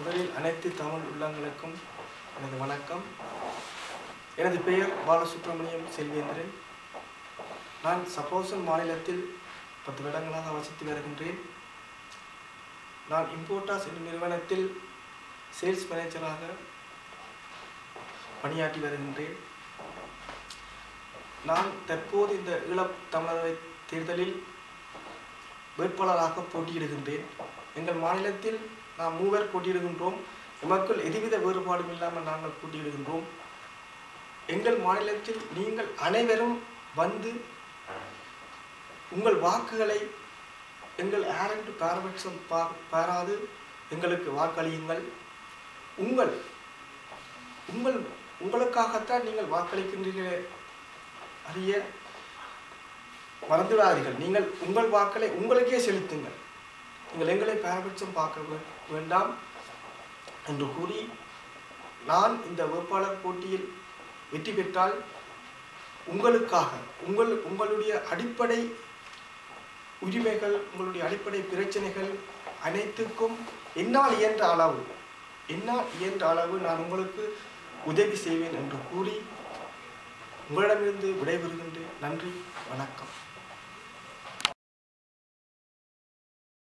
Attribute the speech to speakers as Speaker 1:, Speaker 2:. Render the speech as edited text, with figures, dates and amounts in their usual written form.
Speaker 1: முதலில் அனைத்து தமிழ் உள்ளங்களுக்கும் எனது வணக்கம். எனது பெயர் பாலசுப்ரமணியம் செல்வேந்திரன். நான் சப்போசன் மாநிலத்தில் 10 வருடங்களாக வசித்து வருகின்றேன். நான் இம்போர்ட்டாஸ் என்னும் நிறுவனத்தில் சேல்ஸ் மேனேஜராக பணியாற்றி வருகின்றேன். நான் தற்போது இந்த ஈழத் தமிழரவை தேர்தலில் வேட்பாளராக போட்டியிடுகின்றேன். எங்கள் மாநிலத்தில் நாம் 3 பேர் போட்டியிடுகின்றோம். எமக்குள் எதுவித வேறுபாடும் இல்லாமல் நாங்கள் போட்டியிடுகின்றோம். எங்கள் மாநிலத்தில் நீங்கள் அனைவரும் வந்து உங்கள் வாக்குகளை எங்கள் யாரென்று பாரபட்சம் பாராது எங்களுக்கு வாக்களியுங்கள். உங்களுக்காகத்தான் நீங்கள் வாக்களிக்கின்றீர்களே அறிய மறந்துவிடாதீர்கள். நீங்கள் உங்கள் வாக்களை உங்களுக்கே செலுத்துங்கள். நீங்கள் எங்களை பாரபட்சம் பார்க்க வேண்டாம் என்று கூறி, நான் இந்த வேட்பாளர் போட்டியில் வெற்றி பெற்றால் உங்களுக்காக உங்களுடைய அடிப்படை உரிமைகள், உங்களுடைய அடிப்படை பிரச்சனைகள் அனைத்துக்கும் என்னால் இயன்ற அளவு நான் உங்களுக்கு உதவி செய்வேன் என்று கூறி உங்களிடமிருந்து விடைபெறுகின்றேன். நன்றி, வணக்கம்.